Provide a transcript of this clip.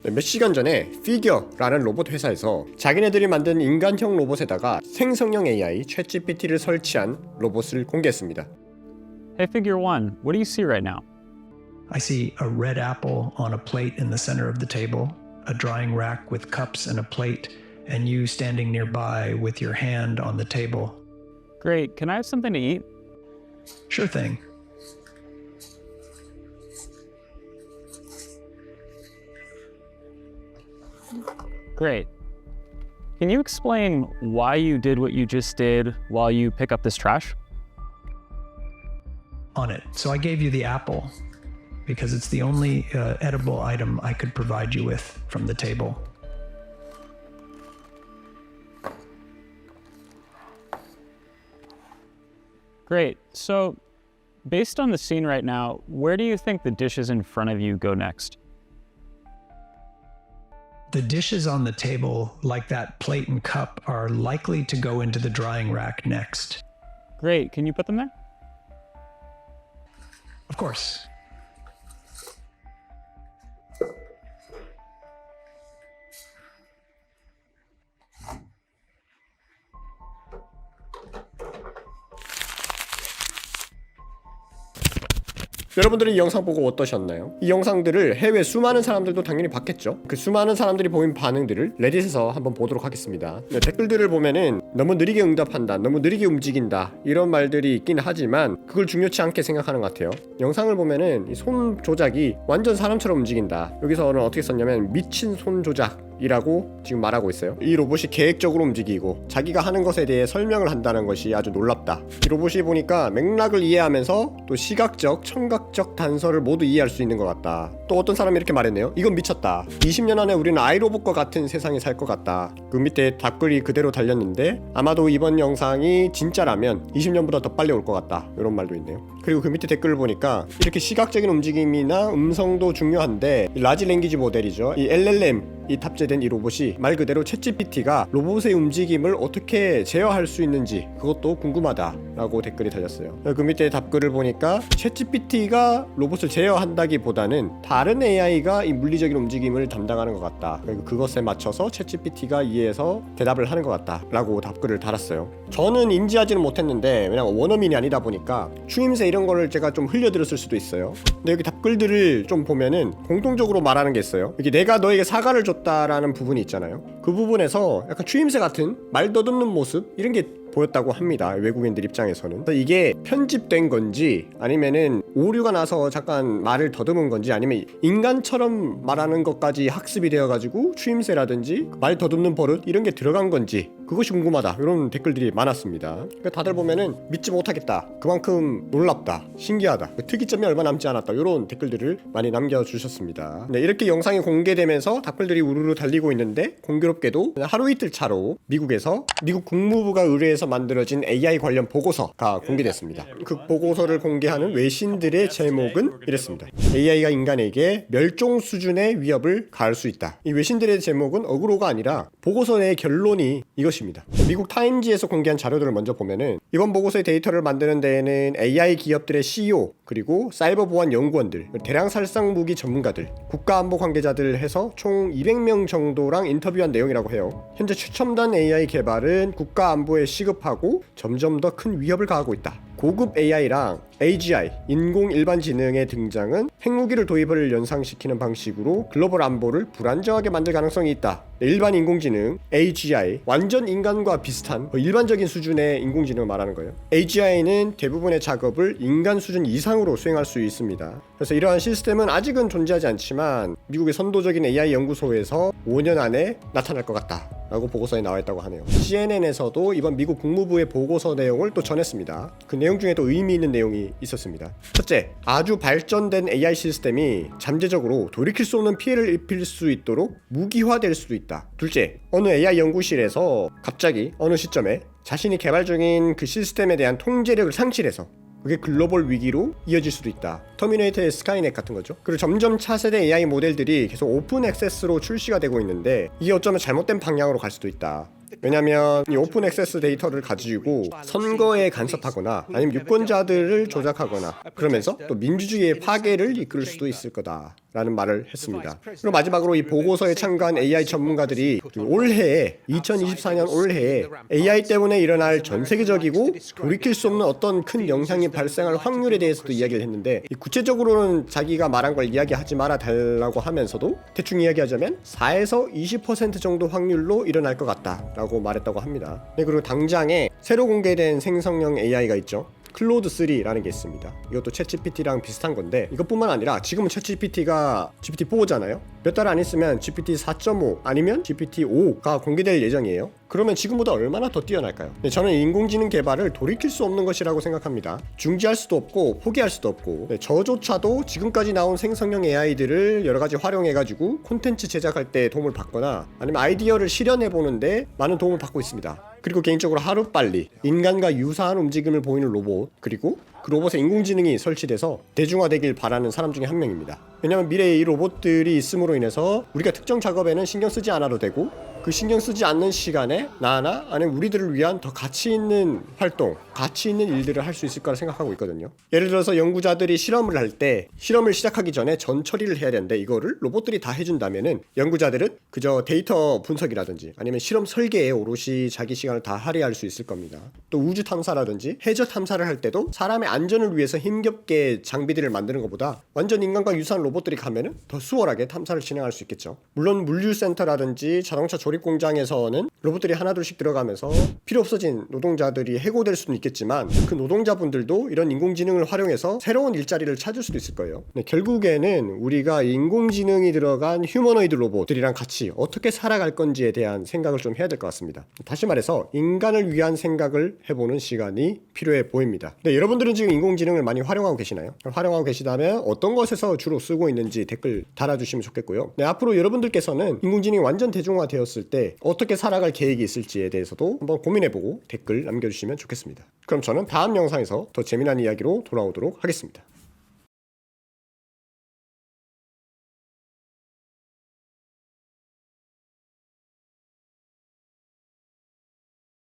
몇 시간 전에 피겨라는 로봇 회사에서 자기네들이 만든 인간형 로봇에다가 생성형 AI 챗GPT를 설치한 로봇을 공개했습니다. Hey, Figure One, what do you see right now? I see a red apple on a plate in the center of the table, a drying rack with cups and a plate, and you standing nearby with your hand on the table. Great, can I have something to eat? Sure thing. Great. Can you explain why you did what you just did while you pick up this trash? On it. So I gave you the apple because it's the only edible item I could provide you with from the table. Great. So, based on the scene right now, where do you think the dishes in front of you go next? The dishes on the table, like that plate and cup, are likely to go into the drying rack next. Great. Can you put them there? Of course. 여러분들이 이 영상 보고 어떠셨나요? 이 영상들을 해외 수많은 사람들도 당연히 봤겠죠? 그 수많은 사람들이 보인 반응들을 레딧에서 한번 보도록 하겠습니다. 댓글들을 보면은 너무 느리게 응답한다, 너무 느리게 움직인다 이런 말들이 있긴 하지만 그걸 중요치 않게 생각하는 것 같아요. 영상을 보면은 이 손 조작이 완전 사람처럼 움직인다. 여기서는 어떻게 썼냐면 미친 손 조작 이라고 지금 말하고 있어요. 이 로봇이 계획적으로 움직이고 자기가 하는 것에 대해 설명을 한다는 것이 아주 놀랍다. 이 로봇이 보니까 맥락을 이해하면서 또 시각적, 청각적 단서를 모두 이해할 수 있는 것 같다. 또 어떤 사람이 이렇게 말했네요. 이건 미쳤다. 20년 안에 우리는 아이로봇과 같은 세상에 살 것 같다. 그 밑에 답글이 그대로 달렸는데 아마도 이번 영상이 진짜라면 20년보다 더 빨리 올 것 같다. 이런 말도 있네요. 그리고 그 밑에 댓글을 보니까 이렇게 시각적인 움직임이나 음성도 중요한데 라지 랭귀지 모델이죠. 이 LLM 이 탑재된 이 로봇이 말 그대로 챗GPT가 로봇의 움직임을 어떻게 제어할 수 있는지 그것도 궁금하다라고 댓글이 달렸어요. 그 밑에 답글을 보니까 챗GPT가 로봇을 제어한다기보다는 다른 AI가 이 물리적인 움직임을 담당하는 것 같다. 그리고 그것에 맞춰서 챗GPT가 이해해서 대답을 하는 것 같다라고 답글을 달았어요. 저는 인지하지는 못했는데 왜냐면 원어민이 아니다 보니까 추임새 이런 거를 제가 좀 흘려들었을 수도 있어요. 근데 여기 답글들을 좀 보면은 공통적으로 말하는 게 있어요. 이게 내가 너에게 사과를 줬다라는 부분이 있잖아요. 그 부분에서 약간 추임새 같은 말 더듬는 모습 이런 게 보였다고 합니다. 외국인들 입장에서는. 이게 편집된 건지 아니면은 오류가 나서 잠깐 말을 더듬은 건지 아니면 인간처럼 말하는 것까지 학습이 되어가지고 추임새라든지 말 더듬는 버릇 이런 게 들어간 건지 그것이 궁금하다. 이런 댓글들이 많았습니다. 그러니까 다들 보면은 믿지 못하겠다. 그만큼 놀랍다. 신기하다. 특이점이 얼마 남지 않았다. 이런 댓글들을 많이 남겨주셨습니다. 네, 이렇게 영상이 공개되면서 댓글들이 우르르 달리고 있는데 공교롭게도 하루 이틀 차로 미국에서 미국 국무부가 의뢰해서 만들어진 AI 관련 보고서가 공개됐습니다. 그 보고서를 공개하는 외신들의 제목은 이랬습니다. AI가 인간에게 멸종 수준의 위협을 가할 수 있다. 이 외신들의 제목은 어그로가 아니라 보고서 내의 결론이 이것입니다. 미국 타임지에서 공개한 자료들을 먼저 보면은 이번 보고서의 데이터를 만드는 데에는 AI 기업들의 CEO 그리고 사이버 보안 연구원들, 대량 살상 무기 전문가들, 국가안보 관계자들 해서 총 200명 정도랑 인터뷰한 내용이라고 해요. 현재 최첨단 AI 개발은 국가안보에 시급하고 점점 더 큰 위협을 가하고 있다. 고급 AI랑 AGI, 인공 일반지능의 등장은 핵무기를 도입을 연상시키는 방식으로 글로벌 안보를 불안정하게 만들 가능성이 있다. 일반 인공지능, AGI, 완전 인간과 비슷한 일반적인 수준의 인공지능을 말하는 거예요. AGI는 대부분의 작업을 인간 수준 이상으로 수행할 수 있습니다. 그래서 이러한 시스템은 아직은 존재하지 않지만 미국의 선도적인 AI 연구소에서 5년 안에 나타날 것 같다. 라고 보고서에 나와 있다고 하네요. CNN에서도 이번 미국 국무부의 보고서 내용을 또 전했습니다. 그 내용 중에 또 의미 있는 내용이 있었습니다. 첫째, 아주 발전된 AI 시스템이 잠재적으로 돌이킬 수 없는 피해를 입힐 수 있도록 무기화될 수도 있다. 둘째, 어느 AI 연구실에서 갑자기 어느 시점에 자신이 개발 중인 그 시스템에 대한 통제력을 상실해서 그게 글로벌 위기로 이어질 수도 있다. 터미네이터의 스카이넷 같은 거죠. 그리고 점점 차세대 AI 모델들이 계속 오픈 액세스로 출시가 되고 있는데 이게 어쩌면 잘못된 방향으로 갈 수도 있다. 왜냐면 이 오픈 액세스 데이터를 가지고 선거에 간섭하거나 아니면 유권자들을 조작하거나 그러면서 또 민주주의의 파괴를 이끌 수도 있을 거다. 라는 말을 했습니다. 그리고 마지막으로 이 보고서에 참가한 AI 전문가들이 올해에 2024년 올해에 AI 때문에 일어날 전 세계적이고 돌이킬 수 없는 어떤 큰 영향이 발생할 확률에 대해서도 이야기를 했는데 구체적으로는 자기가 말한 걸 이야기하지 말아 달라고 하면서도 대충 이야기하자면 4에서 20% 정도 확률로 일어날 것 같다라고 말했다고 합니다. 네, 그리고 당장에 새로 공개된 생성형 AI가 있죠. 클로드 3라는 게 있습니다. 이것도 챗GPT랑 비슷한 건데 이것뿐만 아니라 지금은 챗GPT가 GPT-4잖아요. 몇 달 안 있으면 GPT 4.5 아니면 GPT 5가 공개될 예정이에요. 그러면 지금보다 얼마나 더 뛰어날까요? 네, 저는 인공지능 개발을 돌이킬 수 없는 것이라고 생각합니다. 중지할 수도 없고 포기할 수도 없고 네, 저조차도 지금까지 나온 생성형 AI들을 여러 가지 활용해가지고 콘텐츠 제작할 때 도움을 받거나 아니면 아이디어를 실현해 보는데 많은 도움을 받고 있습니다. 그리고 개인적으로 하루빨리 인간과 유사한 움직임을 보이는 로봇 그리고 그 로봇에 인공지능이 설치돼서 대중화되길 바라는 사람 중에 한 명입니다. 왜냐하면 미래에 이 로봇들이 있음으로 인해서 우리가 특정 작업에는 신경 쓰지 않아도 되고 그 신경 쓰지 않는 시간에 나나 아니면 우리들을 위한 더 가치 있는 활동, 가치 있는 일들을 할 수 있을 거라 생각하고 있거든요. 예를 들어서 연구자들이 실험을 할 때 실험을 시작하기 전에 전 처리를 해야 되는데 이거를 로봇들이 다 해준다면은 연구자들은 그저 데이터 분석이라든지 아니면 실험 설계에 오롯이 자기 시간을 다 할애할 수 있을 겁니다. 또 우주 탐사라든지 해저 탐사를 할 때도 사람의 안전을 위해서 힘겹게 장비들을 만드는 것보다 완전 인간과 유사한 로봇들이 가면은 더 수월하게 탐사를 진행할 수 있겠죠. 물론 물류센터라든지 자동차 조립 공장에서는 로봇들이 하나둘씩 들어가면서 필요 없어진 노동자들이 해고될 수는 있겠지만 그 노동자분들도 이런 인공지능을 활용해서 새로운 일자리를 찾을 수도 있을 거예요. 네, 결국에는 우리가 인공지능이 들어간 휴머노이드 로봇들이랑 같이 어떻게 살아갈 건지에 대한 생각을 좀 해야 될 것 같습니다. 다시 말해서 인간을 위한 생각을 해보는 시간이 필요해 보입니다. 네, 여러분들은 지금 인공지능을 많이 활용하고 계시나요? 활용하고 계시다면 어떤 것에서 주로 쓰고 있는지 댓글 달아주시면 좋겠고요. 네, 앞으로 여러분들께서는 인공지능이 완전 대중화되었을 때 어떻게 살아갈 계획이 있을지에 대해서도 한번 고민해보고 댓글 남겨주시면 좋겠습니다. 그럼 저는 다음 영상에서 더 재미난 이야기로 돌아오도록 하겠습니다.